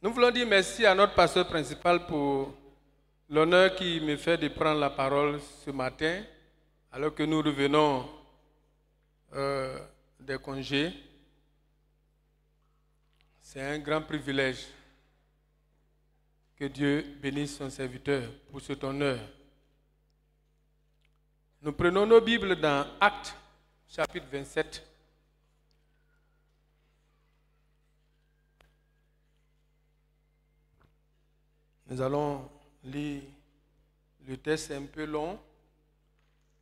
Nous voulons dire merci à notre pasteur principal pour l'honneur qui me fait de prendre la parole ce matin, alors que nous revenons des congés. C'est un grand privilège. Que Dieu bénisse son serviteur pour cet honneur. Nous prenons nos Bibles dans Actes, chapitre 27. Nous allons lire, le texte est un peu long,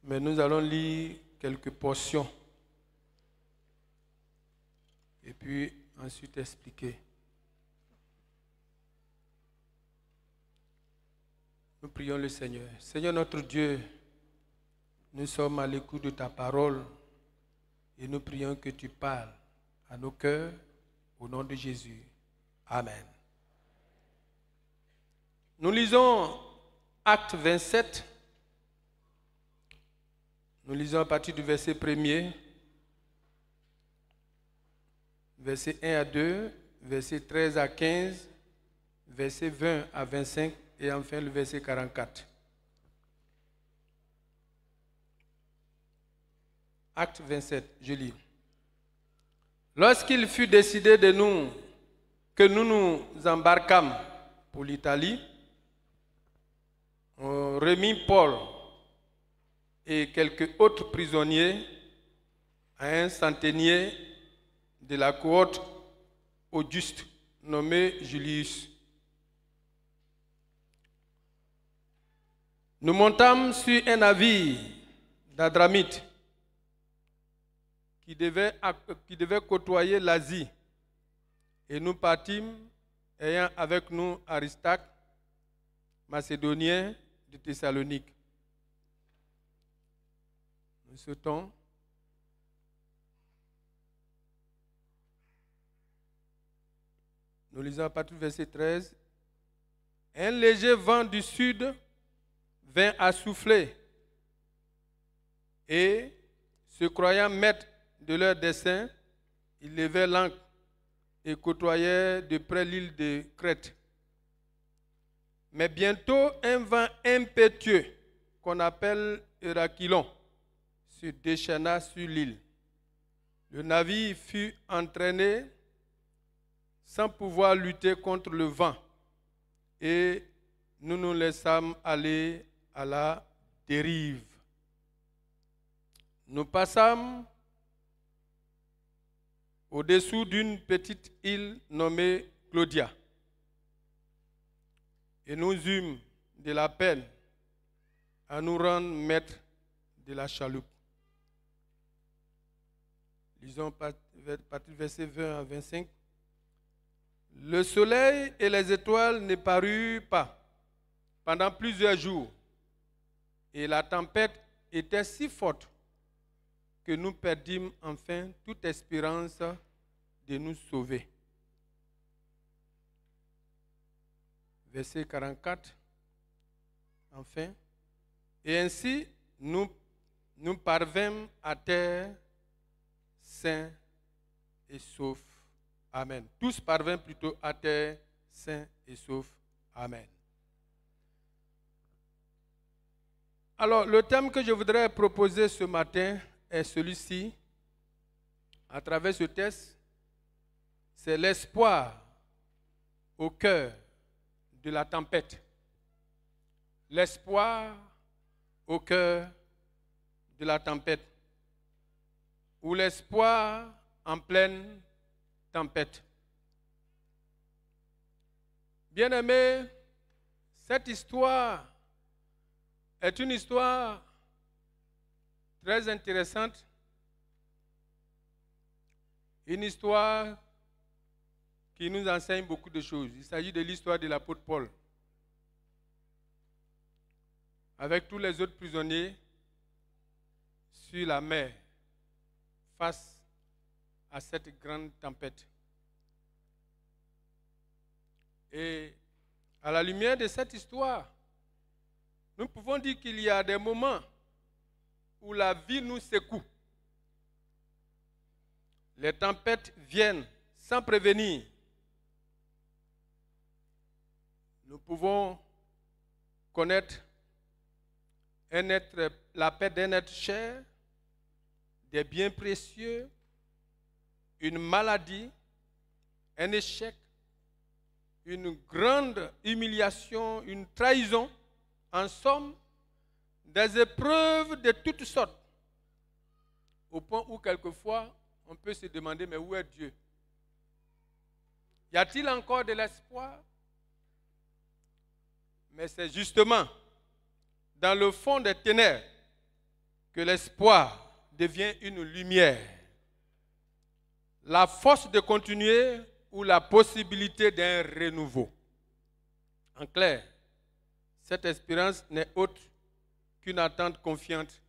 mais nous allons lire quelques portions. Et puis ensuite expliquer. Nous prions le Seigneur. Seigneur notre Dieu, nous sommes à l'écoute de ta parole et nous prions que tu parles à nos cœurs au nom de Jésus. Amen. Nous lisons Acte 27. Nous lisons à partir du verset 1er, verset 1 à 2, verset 13 à 15, verset 20 à 25 et enfin le verset 44. Acte 27, je lis. Lorsqu'il fut décidé que nous nous embarquâmes pour l'Italie, on remit Paul et quelques autres prisonniers à un centenier de la cohorte Auguste, nommé Julius. Nous montâmes sur un navire d'Adramite qui devait côtoyer l'Asie et nous partîmes ayant avec nous Aristarque, macédonien de Thessalonique. Nous sautons. Nous lisons à partir du verset 13. Un léger vent du sud vint à souffler et, se croyant maîtres de leur dessein, ils levaient l'ancre et côtoyaient de près l'île de Crète. Mais bientôt, un vent impétueux, qu'on appelle Eurachylon, se déchaîna sur l'île. Le navire fut entraîné sans pouvoir lutter contre le vent, et nous nous laissâmes aller à la dérive. Nous passâmes au-dessous d'une petite île nommée Claudia, et nous eûmes de la peine à nous rendre maîtres de la chaloupe. Lisons partir verset 20 à 25. Le soleil et les étoiles ne parurent pas pendant plusieurs jours, et la tempête était si forte que nous perdîmes enfin toute espérance de nous sauver. Verset 44. Enfin. Et ainsi, nous parvînmes à terre sains et saufs. Amen. Tous parvinrent plutôt à terre sains et saufs. Amen. Alors, le thème que je voudrais proposer ce matin est celui-ci. À travers ce texte, c'est l'espoir au cœur de la tempête. L'espoir au cœur de la tempête. Ou l'espoir en pleine tempête. Bien-aimés, cette histoire est une histoire très intéressante. Une histoire qui nous enseigne beaucoup de choses. Il s'agit de l'histoire de l'apôtre Paul, avec tous les autres prisonniers sur la mer, face à cette grande tempête. Et à la lumière de cette histoire, nous pouvons dire qu'il y a des moments où la vie nous secoue. Les tempêtes viennent sans prévenir. pouvons connaître la paix d'un être cher, des biens précieux, une maladie, un échec, une grande humiliation, une trahison, en somme, des épreuves de toutes sortes, au point où quelquefois on peut se demander, mais où est Dieu? Y a-t-il encore de l'espoir? Mais c'est justement dans le fond des ténèbres que l'espoir devient une lumière. La force de continuer ou la possibilité d'un renouveau. En clair, cette espérance n'est autre qu'une attente confiante,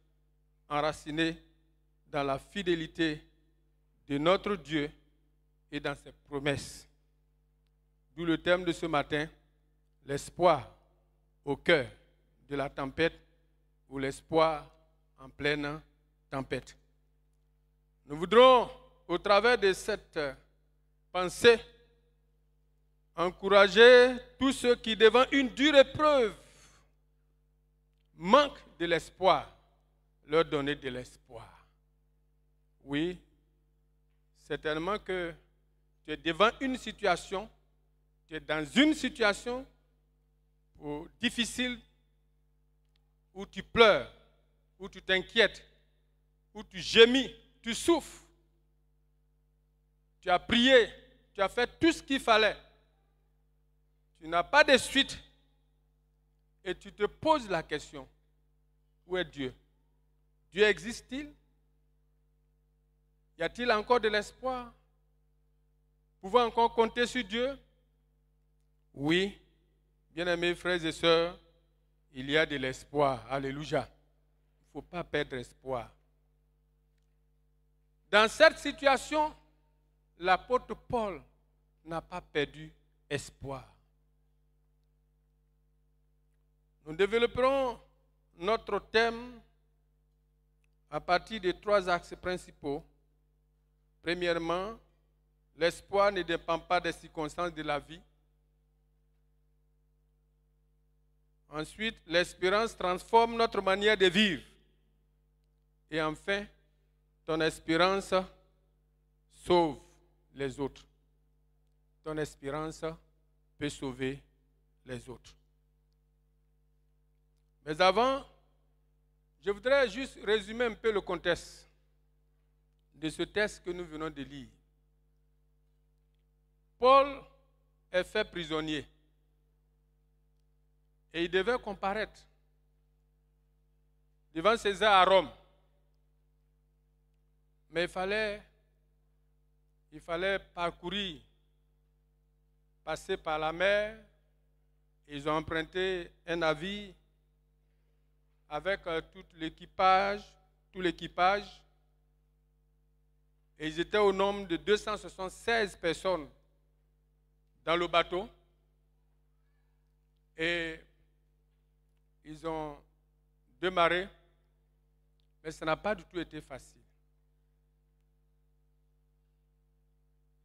enracinée dans la fidélité de notre Dieu et dans ses promesses. D'où le thème de ce matin, l'espoir au cœur de la tempête ou l'espoir en pleine tempête. Nous voudrons, au travers de cette pensée, encourager tous ceux qui, devant une dure épreuve, manquent de l'espoir, leur donner de l'espoir. Oui, certainement que tu es devant une situation, tu es dans une situation difficile où tu pleures, où tu t'inquiètes, où tu gémis, tu souffres. Tu as prié, tu as fait tout ce qu'il fallait. Tu n'as pas de suite. Et tu te poses la question, où est Dieu? Dieu existe-t-il? Y a-t-il encore de l'espoir? Pouvons encore compter sur Dieu? Oui, bien-aimés frères et sœurs, il y a de l'espoir. Alléluia. Il ne faut pas perdre espoir. Dans cette situation, l'apôtre Paul n'a pas perdu espoir. Nous développerons notre thème à partir de 3 axes principaux. Premièrement, l'espoir ne dépend pas des circonstances de la vie. Ensuite, l'espérance transforme notre manière de vivre. Et enfin, ton espérance sauve les autres. Ton espérance peut sauver les autres. Mais avant, je voudrais juste résumer un peu le contexte de ce texte que nous venons de lire. Paul est fait prisonnier et il devait comparaître devant César à Rome. Mais il fallait parcourir, passer par la mer. Ils ont emprunté un navire avec tout l'équipage. Et ils étaient au nombre de 276 personnes dans le bateau. Et ils ont démarré, mais ça n'a pas du tout été facile.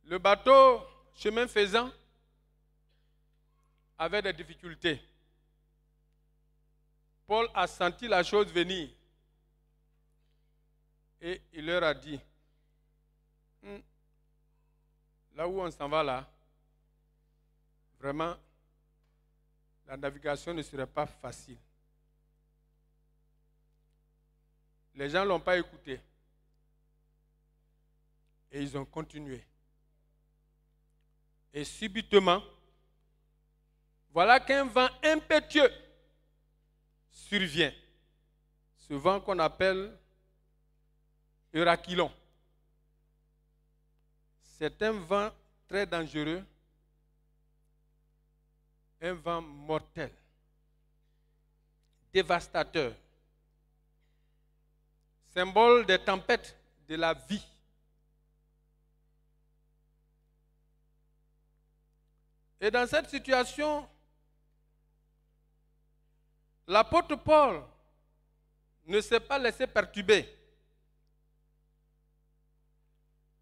Le bateau, chemin faisant, avait des difficultés. Paul a senti la chose venir et il leur a dit, là où on s'en va là, vraiment, la navigation ne serait pas facile. Les gens ne l'ont pas écouté et ils ont continué. Et subitement, voilà qu'un vent impétueux survient. Ce vent qu'on appelle Eurachylon. C'est un vent très dangereux, un vent mortel, dévastateur, symbole des tempêtes de la vie. Et dans cette situation, l'apôtre Paul ne s'est pas laissé perturber.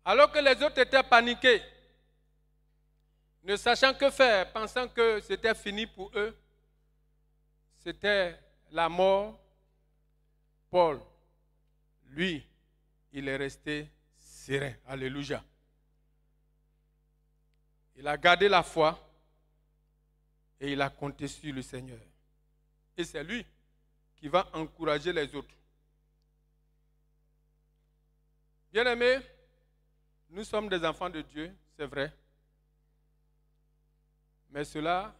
Alors que les autres étaient paniqués, ne sachant que faire, pensant que c'était fini pour eux, c'était la mort. Paul, lui, il est resté serein. Alléluia. Il a gardé la foi et il a compté sur le Seigneur. Et c'est lui qui va encourager les autres. Bien-aimés, nous sommes des enfants de Dieu, c'est vrai. Mais cela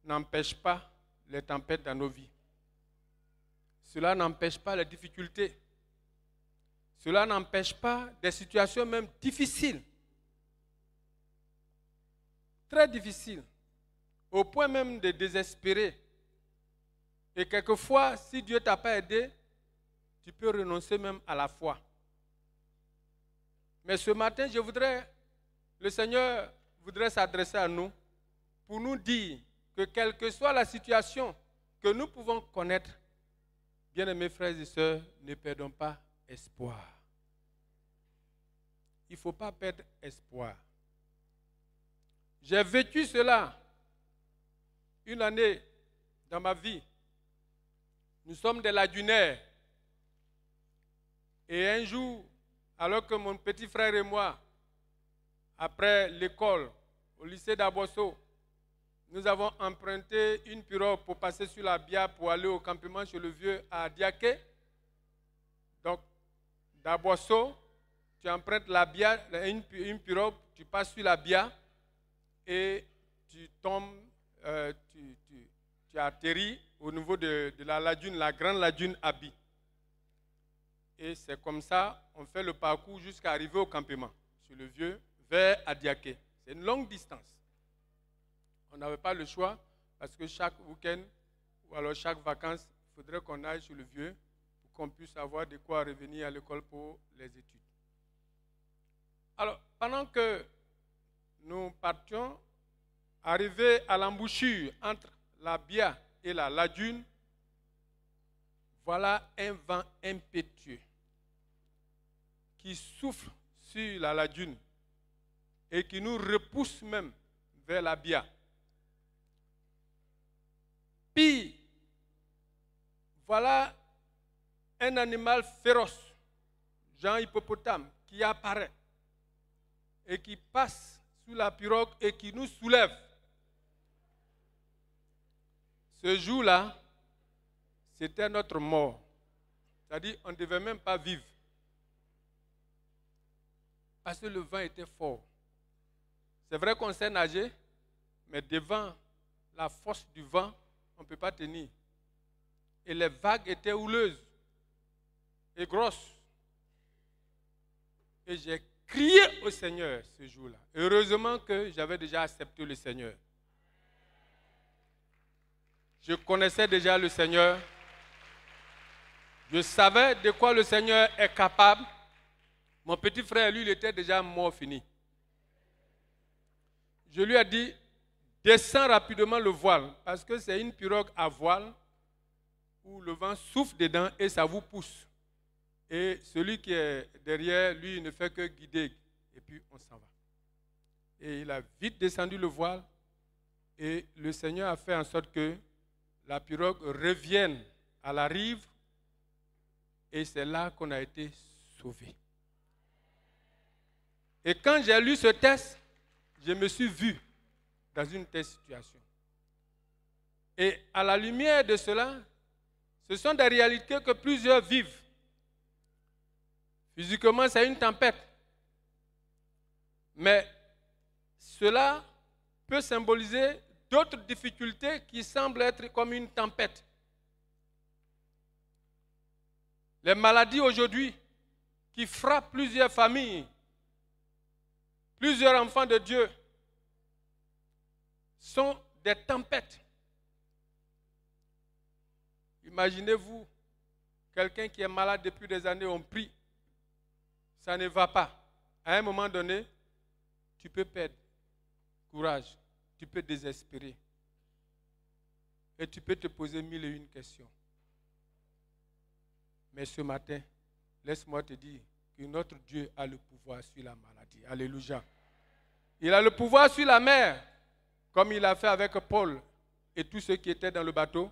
n'empêche pas les tempêtes dans nos vies. Cela n'empêche pas les difficultés. Cela n'empêche pas des situations même difficiles. Très difficiles. Au point même de désespérer. Et quelquefois, si Dieu ne t'a pas aidé, tu peux renoncer même à la foi. Mais ce matin, le Seigneur voudrait s'adresser à nous pour nous dire que quelle que soit la situation que nous pouvons connaître, bien-aimés frères et sœurs, ne perdons pas espoir. Il ne faut pas perdre espoir. J'ai vécu cela une année dans ma vie. Nous sommes des ladunaires. Et un jour, alors que mon petit frère et moi, après l'école, au lycée d'Abosso, nous avons emprunté une pirogue pour passer sur la Bia pour aller au campement chez le vieux à Diaké. Donc, d'Abosso, tu empruntes la Bia, une pirogue, tu passes sur la Bia et tu tombes, tu atterris au niveau de la lagune, la grande lagune Abi. Et c'est comme ça, on fait le parcours jusqu'à arriver au campement, sur le vieux, vers Adiaké. C'est une longue distance. On n'avait pas le choix, parce que chaque week-end, ou alors chaque vacances, il faudrait qu'on aille sur le vieux, pour qu'on puisse avoir de quoi revenir à l'école pour les études. Alors, pendant que nous partions, arrivés à l'embouchure entre la Bia et la lagune, voilà un vent impétueux qui souffle sur la lagune et qui nous repousse même vers la Bia. Puis, voilà un animal féroce, genre hippopotame, qui apparaît et qui passe sous la pirogue et qui nous soulève. Ce jour-là, c'était notre mort. C'est-à-dire qu'on ne devait même pas vivre. Parce que le vent était fort. C'est vrai qu'on sait nager, mais devant la force du vent, on ne peut pas tenir. Et les vagues étaient houleuses et grosses. Et j'ai crié au Seigneur ce jour-là. Heureusement que j'avais déjà accepté le Seigneur. Je connaissais déjà le Seigneur. Je savais de quoi le Seigneur est capable. Mon petit frère, lui, il était déjà mort fini. Je lui ai dit, descends rapidement le voile, parce que c'est une pirogue à voile où le vent souffle dedans et ça vous pousse. Et celui qui est derrière, lui, il ne fait que guider. Et puis, on s'en va. Et il a vite descendu le voile. Et le Seigneur a fait en sorte que la pirogue revienne à la rive. Et c'est là qu'on a été sauvés. Et quand j'ai lu ce texte, je me suis vu dans une telle situation. Et à la lumière de cela, ce sont des réalités que plusieurs vivent. Physiquement, c'est une tempête. Mais cela peut symboliser d'autres difficultés qui semblent être comme une tempête. Les maladies aujourd'hui qui frappent plusieurs familles, plusieurs enfants de Dieu, sont des tempêtes. Imaginez-vous, quelqu'un qui est malade depuis des années, on prie, ça ne va pas. À un moment donné, tu peux perdre courage, tu peux désespérer. Et tu peux te poser 1001 questions. Mais ce matin, laisse-moi te dire que notre Dieu a le pouvoir sur la maladie. Alléluia. Il a le pouvoir sur la mer, comme il a fait avec Paul et tous ceux qui étaient dans le bateau.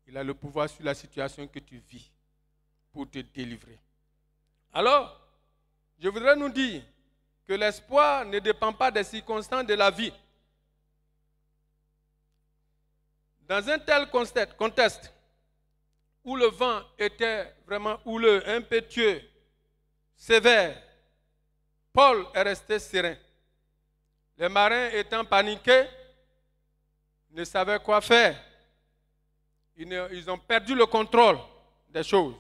Il a le pouvoir sur la situation que tu vis pour te délivrer. Alors, je voudrais nous dire que l'espoir ne dépend pas des circonstances de la vie. Dans un tel contexte, où le vent était vraiment houleux, impétueux, sévère, Paul est resté serein. Les marins étant paniqués, ne savaient quoi faire. Ils ont perdu le contrôle des choses.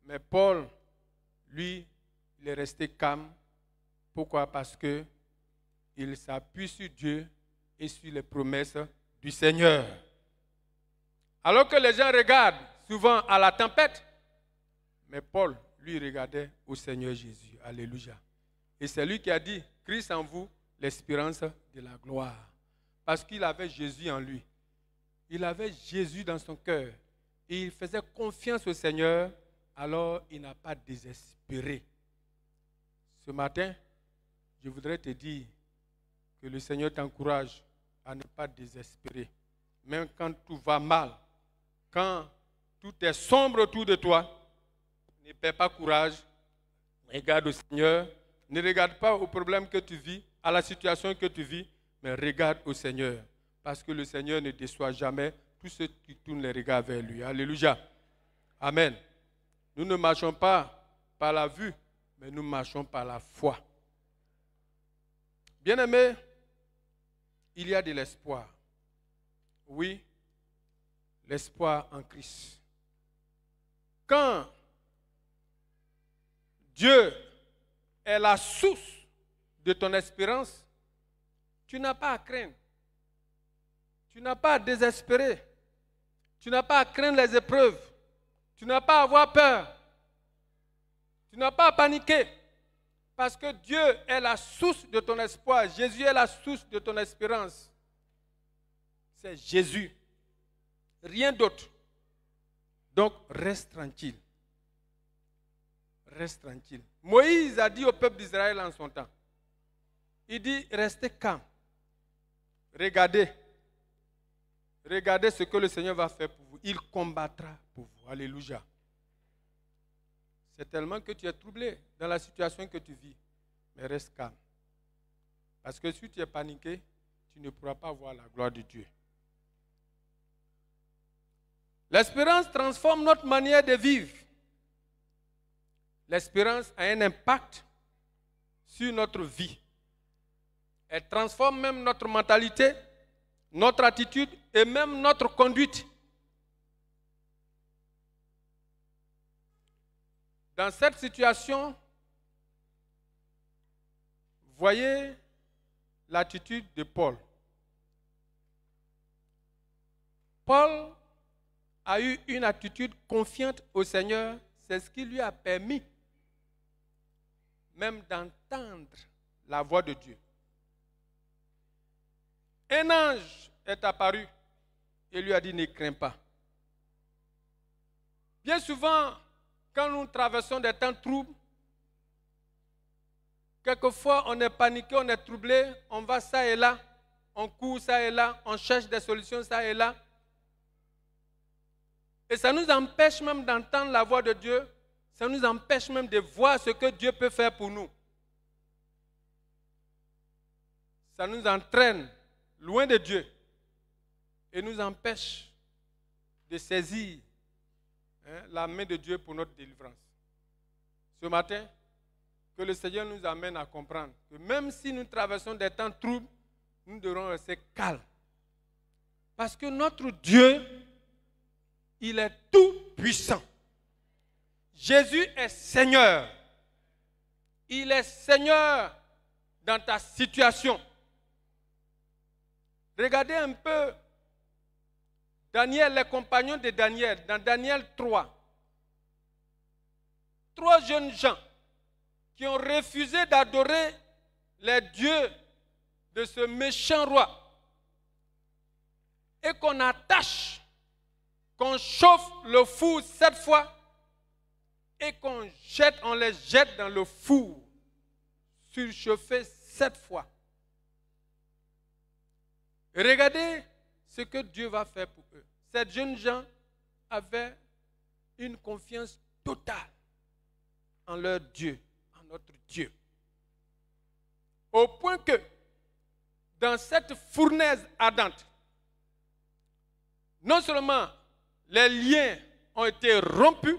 Mais Paul, lui, il est resté calme. Pourquoi? Parce qu'il s'appuie sur Dieu et sur les promesses du Seigneur. Alors que les gens regardent souvent à la tempête, mais Paul, lui, regardait au Seigneur Jésus. Alléluia. Et c'est lui qui a dit, Christ en vous, l'espérance de la gloire. Parce qu'il avait Jésus en lui. Il avait Jésus dans son cœur. Et il faisait confiance au Seigneur, alors il n'a pas désespéré. Ce matin, je voudrais te dire que le Seigneur t'encourage à ne pas désespérer. Même quand tout va mal, quand tout est sombre autour de toi, ne perds pas courage. Regarde au Seigneur. Ne regarde pas aux problèmes que tu vis, à la situation que tu vis, mais regarde au Seigneur. Parce que le Seigneur ne déçoit jamais tous ceux qui tournent les regards vers lui. Alléluia. Amen. Nous ne marchons pas par la vue, mais nous marchons par la foi. Bien-aimés, il y a de l'espoir. Oui, l'espoir en Christ. Quand Dieu est la source de ton espérance, tu n'as pas à craindre. Tu n'as pas à désespérer. Tu n'as pas à craindre les épreuves. Tu n'as pas à avoir peur. Tu n'as pas à paniquer. Parce que Dieu est la source de ton espoir. Jésus est la source de ton espérance. C'est Jésus. Rien d'autre. Donc, reste tranquille. Reste tranquille. Moïse a dit au peuple d'Israël en son temps, il dit, restez calme. Regardez. Regardez ce que le Seigneur va faire pour vous. Il combattra pour vous. Alléluia. C'est tellement que tu es troublé dans la situation que tu vis. Mais reste calme. Parce que si tu es paniqué, tu ne pourras pas voir la gloire de Dieu. L'espérance transforme notre manière de vivre. L'espérance a un impact sur notre vie. Elle transforme même notre mentalité, notre attitude et même notre conduite. Dans cette situation, voyez l'attitude de Paul. Paul a eu une attitude confiante au Seigneur. C'est ce qui lui a permis même d'entendre la voix de Dieu. Un ange est apparu et lui a dit, ne crains pas. Bien souvent, quand nous traversons des temps troubles, quelquefois on est paniqué, on est troublé, on va ça et là, on court ça et là, on cherche des solutions ça et là. Et ça nous empêche même d'entendre la voix de Dieu, ça nous empêche même de voir ce que Dieu peut faire pour nous. Ça nous entraîne loin de Dieu et nous empêche de saisir la main de Dieu pour notre délivrance. Ce matin, que le Seigneur nous amène à comprendre que même si nous traversons des temps troubles, nous devrons rester calmes. Parce que notre Dieu, il est tout puissant. Jésus est Seigneur. Il est Seigneur dans ta situation. Regardez un peu Daniel, les compagnons de Daniel, dans Daniel 3. 3 jeunes gens qui ont refusé d'adorer les dieux de ce méchant roi. Et qu'on attache, qu'on chauffe le four 7 fois et on les jette dans le four surchauffé 7 fois. Regardez ce que Dieu va faire pour eux. Ces jeunes gens avaient une confiance totale en leur Dieu, en notre Dieu. Au point que, dans cette fournaise ardente, non seulement les liens ont été rompus,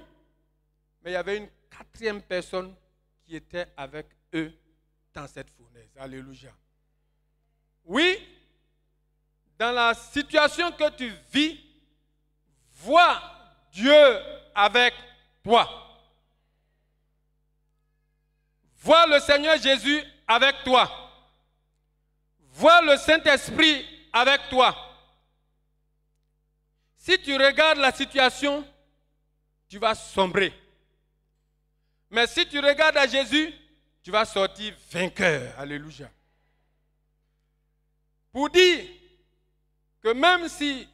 mais il y avait une 4e personne qui était avec eux dans cette fournaise. Alléluia. Oui, dans la situation que tu vis, vois Dieu avec toi. Vois le Seigneur Jésus avec toi. Vois le Saint-Esprit avec toi. Si tu regardes la situation, tu vas sombrer. Mais si tu regardes à Jésus, tu vas sortir vainqueur. Alléluia. Pour dire que même si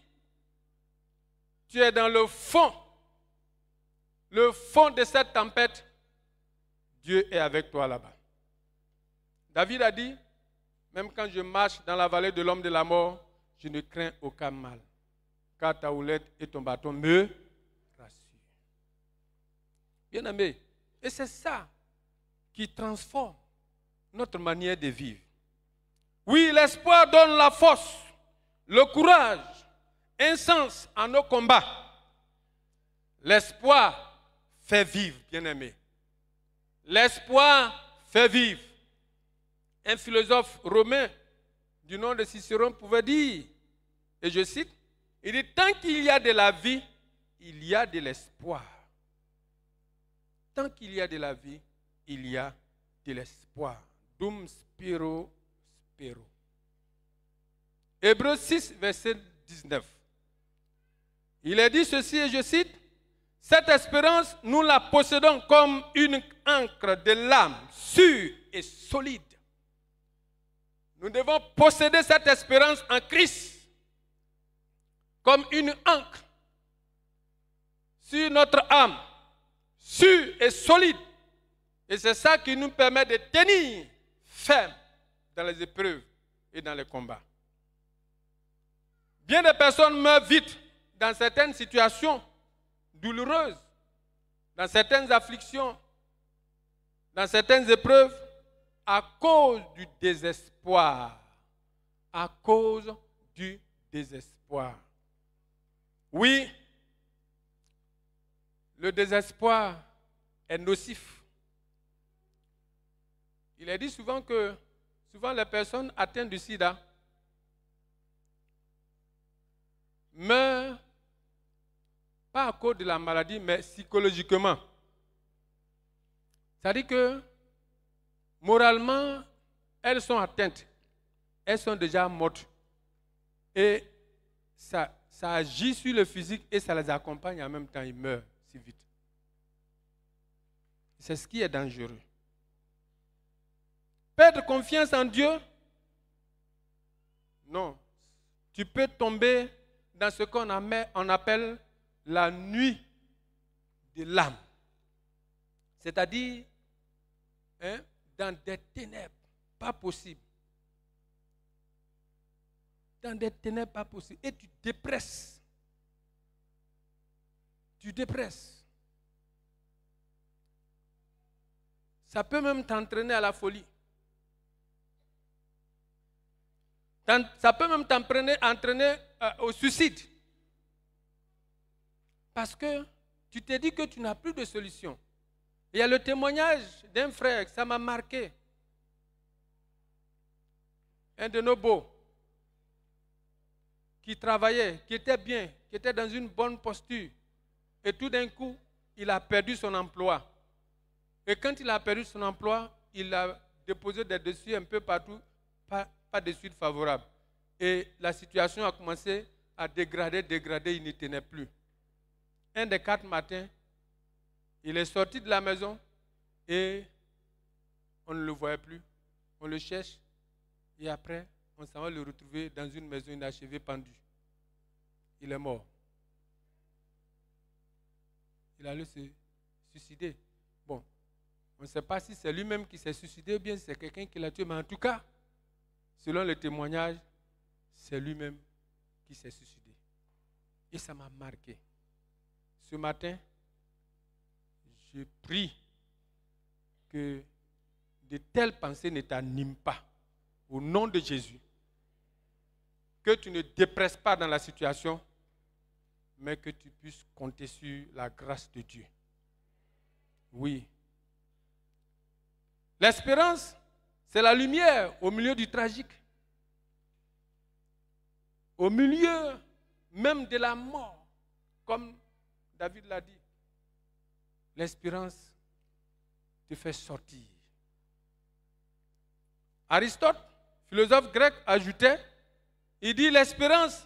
tu es dans le fond de cette tempête, Dieu est avec toi là-bas. David a dit, même quand je marche dans la vallée de l'homme de la mort, je ne crains aucun mal, car ta houlette et ton bâton me rassurent. Bien-aimé, et c'est ça qui transforme notre manière de vivre. Oui, l'espoir donne la force, le courage, un sens à nos combats. L'espoir fait vivre, bien-aimé. L'espoir fait vivre. Un philosophe romain du nom de Cicéron pouvait dire, et je cite, il dit, tant qu'il y a de la vie, il y a de l'espoir. Tant qu'il y a de la vie, il y a de l'espoir. Dum spiro spero. Hébreux 6, verset 19. Il est dit ceci, et je cite, cette espérance, nous la possédons comme une ancre de l'âme, sûre et solide. Nous devons posséder cette espérance en Christ comme une ancre sur notre âme, sûre et solide. Et c'est ça qui nous permet de tenir ferme dans les épreuves et dans les combats. Bien des personnes meurent vite dans certaines situations douloureuses, dans certaines afflictions, dans certaines épreuves, à cause du désespoir. À cause du désespoir. Oui, le désespoir est nocif. Il est dit souvent que les personnes atteintes du sida meurent pas à cause de la maladie, mais psychologiquement. C'est-à-dire que moralement, elles sont atteintes. Elles sont déjà mortes. Et ça agit sur le physique et ça les accompagne en même temps. Ils meurent si vite. C'est ce qui est dangereux. Perdre confiance en Dieu? Non. Tu peux tomber dans ce qu'on appelle la nuit de l'âme. C'est-à-dire, dans des ténèbres pas possibles. Dans des ténèbres pas possibles. Et tu dépresses. Tu dépresses. Ça peut même t'entraîner à la folie. Ça peut même entraîner au suicide. Parce que tu t'es dit que tu n'as plus de solution. Il y a le témoignage d'un frère, ça m'a marqué. Un de nos beaux, qui travaillait, qui était bien, qui était dans une bonne posture. Et tout d'un coup, il a perdu son emploi. Et quand il a perdu son emploi, il a déposé des dossiers un peu partout, pas de suite favorable. Et la situation a commencé à dégrader, il n'y tenait plus. Un des 4 matins, il est sorti de la maison et on ne le voyait plus. On le cherche et après, on s'en va le retrouver dans une maison inachevée pendue. Il est mort. Il allait se suicider. Bon, On ne sait pas si c'est lui-même qui s'est suicidé ou bien si c'est quelqu'un qui l'a tué, mais en tout cas, selon le témoignage, c'est lui-même qui s'est suicidé. Et ça m'a marqué. Ce matin, je prie que de telles pensées ne t'animent pas. Au nom de Jésus. Que tu ne dépresses pas dans la situation, mais que tu puisses compter sur la grâce de Dieu. Oui. L'espérance, c'est la lumière au milieu du tragique. Au milieu même de la mort, comme David l'a dit. L'espérance te fait sortir. Aristote, philosophe grec, ajoutait, il dit l'espérance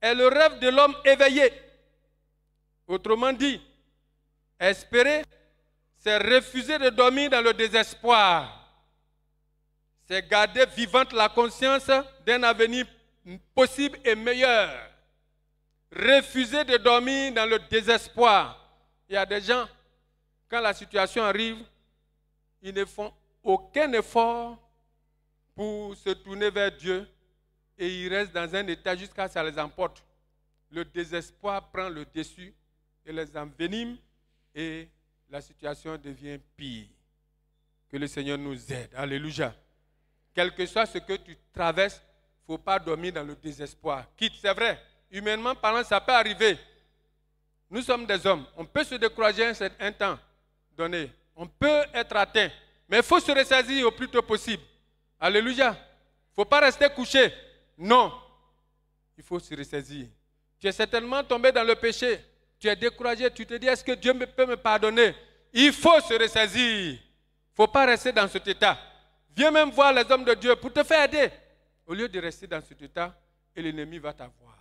est le rêve de l'homme éveillé. Autrement dit, espérer, c'est refuser de dormir dans le désespoir. C'est garder vivante la conscience d'un avenir possible et meilleur. Refuser de dormir dans le désespoir. Il y a des gens, quand la situation arrive, ils ne font aucun effort pour se tourner vers Dieu et ils restent dans un état jusqu'à ce que ça les emporte. Le désespoir prend le dessus et les envenime et la situation devient pire. Que le Seigneur nous aide. Alléluia. Quel que soit ce que tu traverses, il ne faut pas dormir dans le désespoir. Quitte, c'est vrai, humainement parlant, ça peut arriver. Nous sommes des hommes. On peut se décourager un temps donné. On peut être atteint. Mais il faut se ressaisir au plus tôt possible. Alléluia. Il ne faut pas rester couché. Non. Il faut se ressaisir. Tu es certainement tombé dans le péché. Tu es découragé. Tu te dis, est-ce que Dieu peut me pardonner? Il faut se ressaisir. Il ne faut pas rester dans cet état. Viens même voir les hommes de Dieu pour te faire aider. Au lieu de rester dans cet état, et l'ennemi va t'avoir.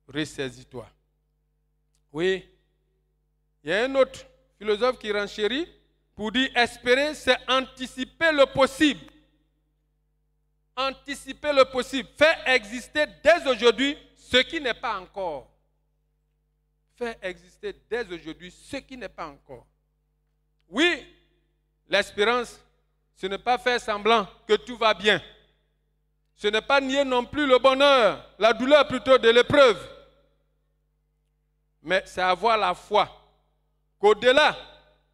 Ressaisis-toi. Oui. Il y a un autre philosophe qui renchérit pour dire espérer, c'est anticiper le possible. Anticiper le possible. Faire exister dès aujourd'hui ce qui n'est pas encore. Faire exister dès aujourd'hui ce qui n'est pas encore. Oui, l'espérance, ce n'est pas faire semblant que tout va bien. Ce n'est pas nier non plus le bonheur, la douleur plutôt de l'épreuve. Mais c'est avoir la foi qu'au-delà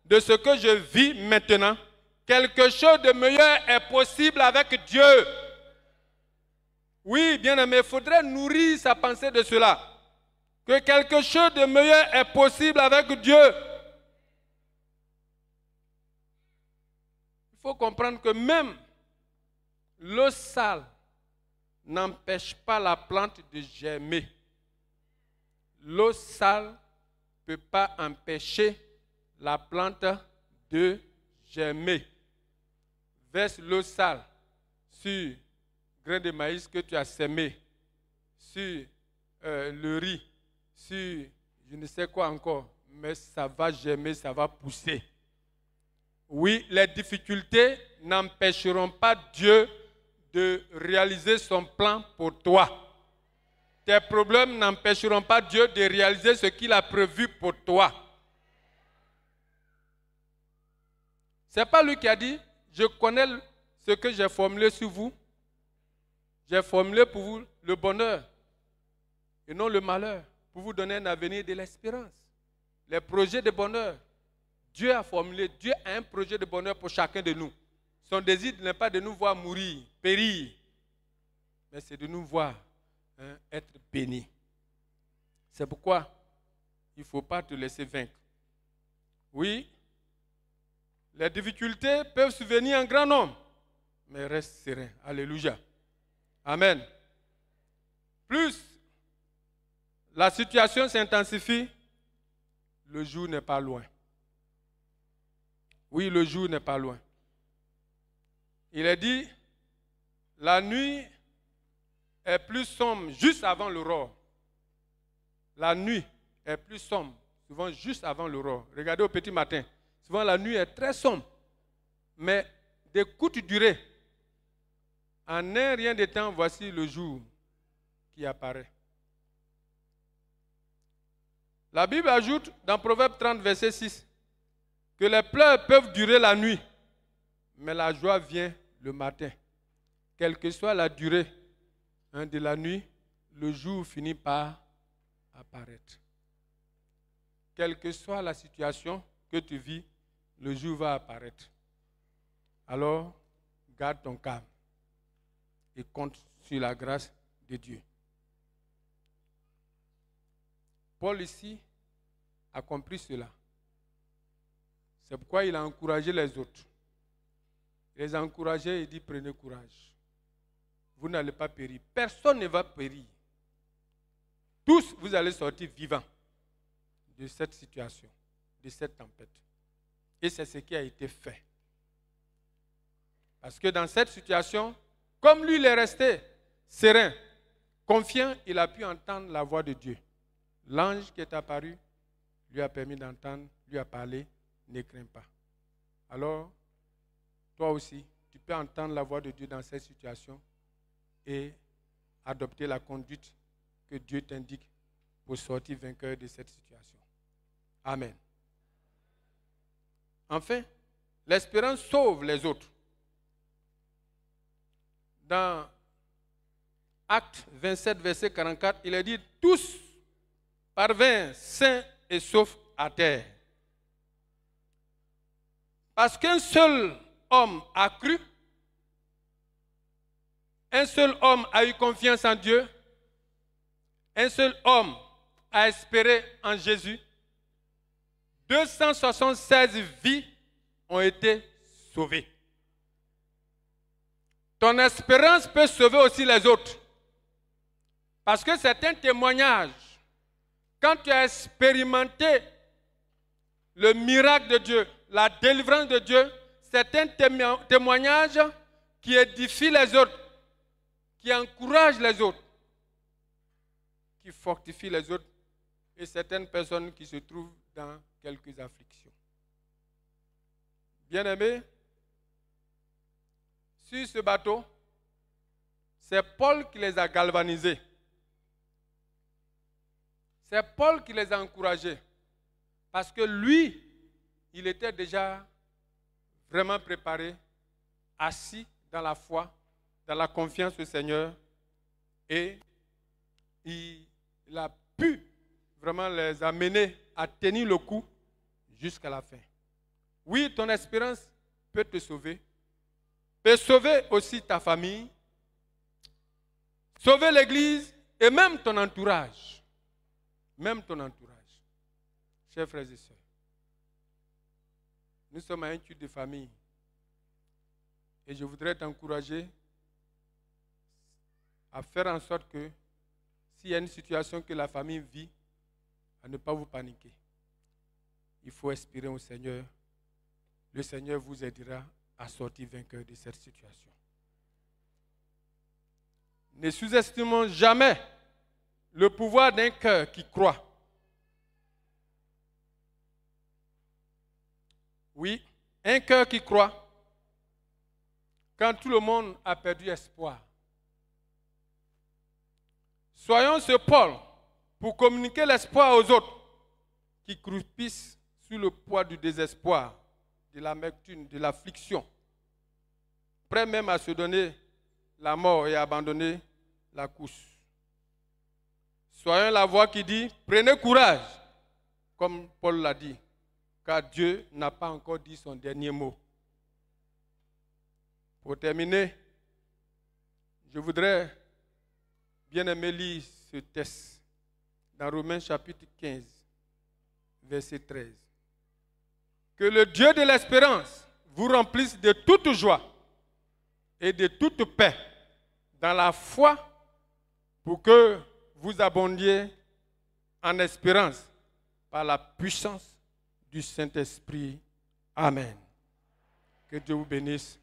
de ce que je vis maintenant, quelque chose de meilleur est possible avec Dieu. Oui, bien aimé, il faudrait nourrir sa pensée de cela. Que quelque chose de meilleur est possible avec Dieu. Il faut comprendre que même l'eau sale n'empêche pas la plante de germer. L'eau sale ne peut pas empêcher la plante de germer. Verse l'eau sale sur le grain de maïs que tu as sémé, sur le riz, sur je ne sais quoi encore, mais ça va germer, ça va pousser. Oui, les difficultés n'empêcheront pas Dieu de réaliser son plan pour toi. Tes problèmes n'empêcheront pas Dieu de réaliser ce qu'il a prévu pour toi. Ce n'est pas lui qui a dit, je connais ce que j'ai formulé sur vous. J'ai formulé pour vous le bonheur et non le malheur, pour vous donner un avenir de l'espérance. Les projets de bonheur, Dieu a formulé, Dieu a un projet de bonheur pour chacun de nous. Son désir n'est pas de nous voir mourir, périr, mais c'est de nous voir être bénis. C'est pourquoi il ne faut pas te laisser vaincre. Oui, les difficultés peuvent survenir en grand nombre, mais reste serein. Alléluia. Amen. Plus la situation s'intensifie, le jour n'est pas loin. Oui, le jour n'est pas loin. Il est dit, la nuit est plus sombre juste avant l'aurore. La nuit est plus sombre, souvent juste avant l'aurore. Regardez au petit matin. Souvent la nuit est très sombre, mais de courte durée. En un rien de temps, voici le jour qui apparaît. La Bible ajoute dans Proverbe 30, verset 6, que les pleurs peuvent durer la nuit, mais la joie vient le matin. Quelle que soit la durée de la nuit, le jour finit par apparaître. Quelle que soit la situation que tu vis, le jour va apparaître. Alors, garde ton calme et compte sur la grâce de Dieu. Paul ici a compris cela. C'est pourquoi il a encouragé les autres. Il les a encouragés et dit, prenez courage. Vous n'allez pas périr. Personne ne va périr. Tous, vous allez sortir vivants de cette situation, de cette tempête. Et c'est ce qui a été fait. Parce que dans cette situation, comme lui, il est resté serein, confiant, il a pu entendre la voix de Dieu. L'ange qui est apparu lui a permis d'entendre, lui a parlé, ne crains pas. Alors, toi aussi, tu peux entendre la voix de Dieu dans cette situation et adopter la conduite que Dieu t'indique pour sortir vainqueur de cette situation. Amen. Enfin, l'espérance sauve les autres. Dans Actes 27, verset 44, il est dit, tous parvinrent sains et saufs à terre. Parce qu'un seul homme a cru, un seul homme a eu confiance en Dieu, un seul homme a espéré en Jésus, 276 vies ont été sauvées. Ton espérance peut sauver aussi les autres. Parce que c'est un témoignage. Quand tu as expérimenté le miracle de Dieu, la délivrance de Dieu, c'est un témoignage qui édifie les autres, qui encourage les autres, qui fortifie les autres et certaines personnes qui se trouvent dans quelques afflictions. Bien-aimés, sur ce bateau, c'est Paul qui les a galvanisés. C'est Paul qui les a encouragés. Parce que lui, il était déjà vraiment préparé, assis dans la foi, dans la confiance au Seigneur. Et il a pu vraiment les amener à tenir le coup jusqu'à la fin. Oui, ton espérance peut te sauver. Peut sauver aussi ta famille, sauver l'église et même ton entourage. Même ton entourage. Chers frères et sœurs, nous sommes à un culte de famille. Et je voudrais t'encourager à faire en sorte que s'il y a une situation que la famille vit, à ne pas vous paniquer. Il faut espérer au Seigneur. Le Seigneur vous aidera à sortir vainqueur de cette situation. Ne sous-estimons jamais le pouvoir d'un cœur qui croit. Oui, un cœur qui croit, quand tout le monde a perdu espoir. Soyons ce Paul pour communiquer l'espoir aux autres qui croupissent sous le poids du désespoir, de l'amertume, de l'affliction, prêts même à se donner la mort et à abandonner la course. Soyons la voix qui dit, prenez courage, comme Paul l'a dit, car Dieu n'a pas encore dit son dernier mot. Pour terminer, je voudrais bien aimer lire ce texte dans Romains chapitre 15, verset 13. Que le Dieu de l'espérance vous remplisse de toute joie et de toute paix dans la foi pour que vous abondiez en espérance par la puissance du Saint-Esprit. Amen. Que Dieu vous bénisse.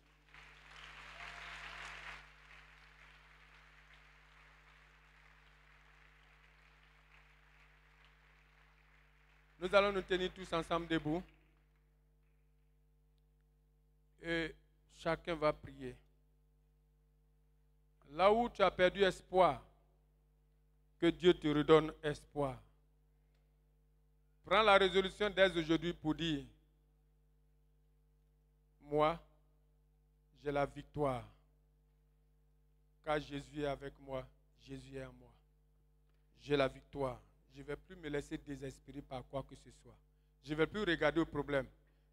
Nous allons nous tenir tous ensemble debout. Et chacun va prier. Là où tu as perdu espoir, que Dieu te redonne espoir. Prends la résolution dès aujourd'hui pour dire, moi, j'ai la victoire. Car Jésus est avec moi, Jésus est en moi. J'ai la victoire. Je ne vais plus me laisser désespérer par quoi que ce soit. Je ne vais plus regarder au problème,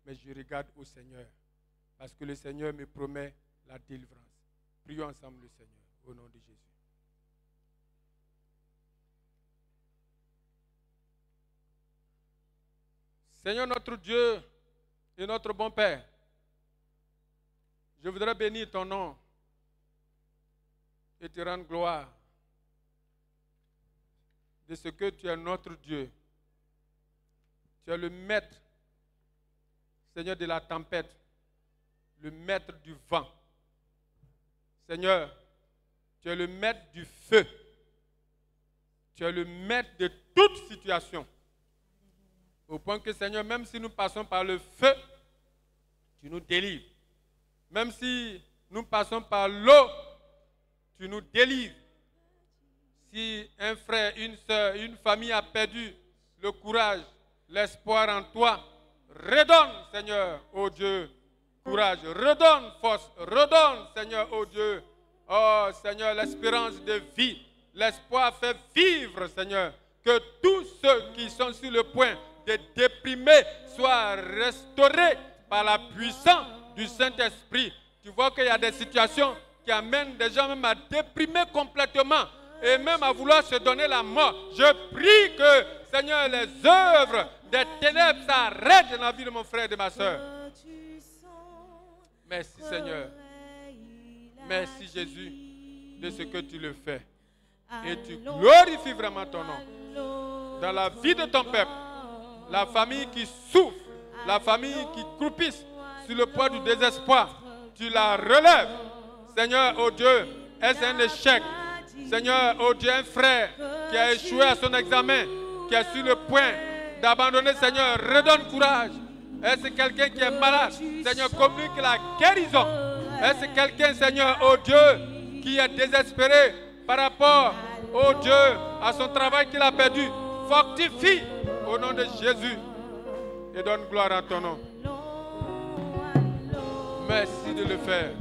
mais je regarde au Seigneur. Parce que le Seigneur me promet la délivrance. Prions ensemble le Seigneur, au nom de Jésus. Seigneur notre Dieu et notre bon Père, je voudrais bénir ton nom et te rendre gloire de ce que tu es notre Dieu. Tu es le maître, Seigneur, de la tempête, le maître du vent. Seigneur, tu es le maître du feu. Tu es le maître de toute situation. Au point que, Seigneur, même si nous passons par le feu, tu nous délivres. Même si nous passons par l'eau, tu nous délivres. Si un frère, une soeur, une famille a perdu le courage, l'espoir en toi, redonne, Seigneur, ô Dieu, courage, redonne force, redonne, Seigneur, ô Dieu, oh Seigneur, l'espérance de vie, l'espoir fait vivre, Seigneur, que tous ceux qui sont sur le point de déprimer soient restaurés par la puissance du Saint-Esprit. Tu vois qu'il y a des situations qui amènent des gens même à déprimer complètement et même à vouloir se donner la mort. Je prie que, Seigneur, les œuvres des ténèbres s'arrêtent dans la vie de mon frère et de ma soeur. Merci, Seigneur. Merci, Jésus, de ce que tu le fais. Et tu glorifies vraiment ton nom. Dans la vie de ton peuple, la famille qui souffre, la famille qui croupisse sur le poids du désespoir, tu la relèves. Seigneur, oh Dieu, est-ce un échec? Seigneur, oh Dieu, un frère qui a échoué à son examen, qui est sur le point d'abandonner, Seigneur, redonne courage. Est-ce quelqu'un qui est malade? Seigneur, communique la guérison. Est-ce quelqu'un, Seigneur, oh Dieu, qui est désespéré par rapport, oh Dieu, à son travail qu'il a perdu? Fortifie au nom de Jésus et donne gloire à ton nom. Merci de le faire.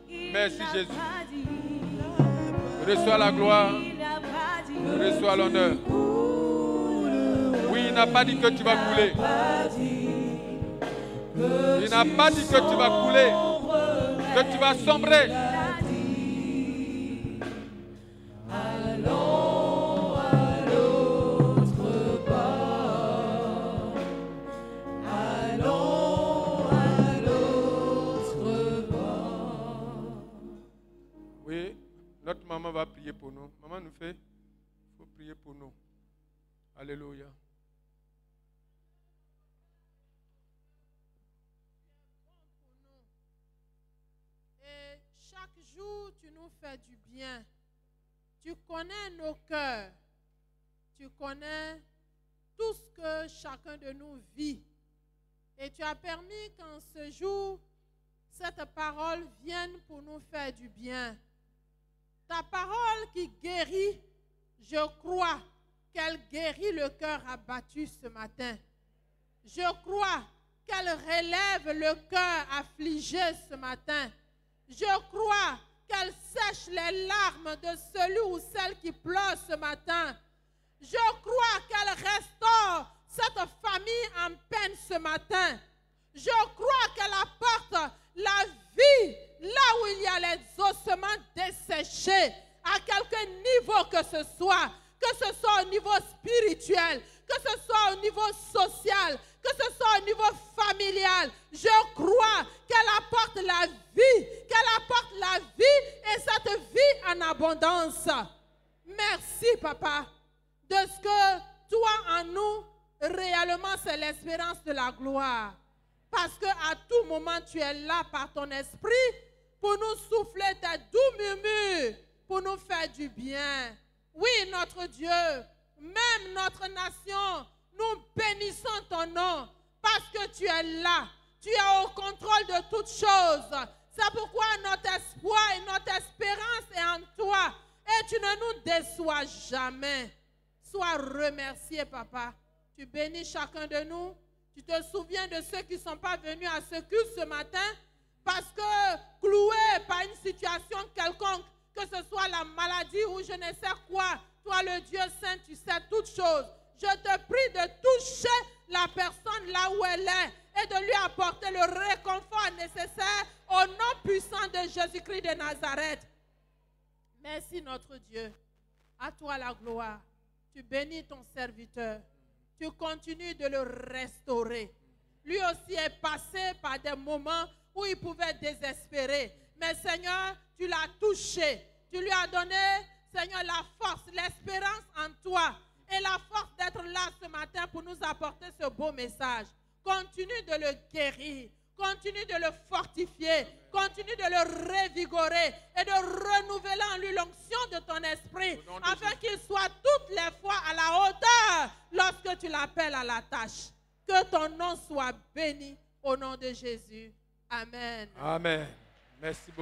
Merci Jésus. Reçois la gloire, reçois l'honneur. Oui, il n'a pas dit que tu vas couler. Il n'a pas dit que tu vas couler, que tu vas sombrer. Oui, notre maman va prier pour nous. Maman nous fait, il faut prier pour nous. Alléluia. Et chaque jour, tu nous fais du bien. Tu connais nos cœurs. Tu connais tout ce que chacun de nous vit. Et tu as permis qu'en ce jour, cette parole vienne pour nous faire du bien. Ta parole qui guérit, je crois qu'elle guérit le cœur abattu ce matin. Je crois qu'elle relève le cœur affligé ce matin. Je crois qu'elle sèche les larmes de celui ou celle qui pleure ce matin. Je crois qu'elle restaure cette famille en peine ce matin. Je crois qu'elle apporte la vie là où il y a les ossements desséchés, à quelque niveau que ce soit au niveau spirituel, que ce soit au niveau social, que ce soit au niveau familial. Je crois qu'elle apporte la vie et cette vie en abondance. Merci, Papa, de ce que toi en nous, réellement, c'est l'espérance de la gloire. Parce qu'à tout moment, tu es là par ton esprit pour nous souffler tes doux murmures, pour nous faire du bien. Oui, notre Dieu, même notre nation, nous bénissons ton nom parce que tu es là. Tu es au contrôle de toutes choses. C'est pourquoi notre espoir et notre espérance est en toi. Et tu ne nous déçois jamais. Sois remercié, Papa. Tu bénis chacun de nous. Tu te souviens de ceux qui ne sont pas venus à ce culte ce matin parce que cloués par une situation quelconque, que ce soit la maladie ou je ne sais quoi, toi le Dieu Saint, tu sais toutes choses. Je te prie de toucher la personne là où elle est et de lui apporter le réconfort nécessaire au nom puissant de Jésus-Christ de Nazareth. Merci notre Dieu. À toi la gloire. Tu bénis ton serviteur. Tu continues de le restaurer. Lui aussi est passé par des moments où il pouvait désespérer. Mais Seigneur, tu l'as touché. Tu lui as donné, Seigneur, la force, l'espérance en toi et la force d'être là ce matin pour nous apporter ce beau message. Continue de le guérir. Continue de le fortifier. Continue de le revigorer et de renouveler en lui l'onction de ton esprit afin qu'il soit toutes les fois à la hauteur lorsque tu l'appelles à la tâche. Que ton nom soit béni au nom de Jésus. Amen. Amen. Merci beaucoup.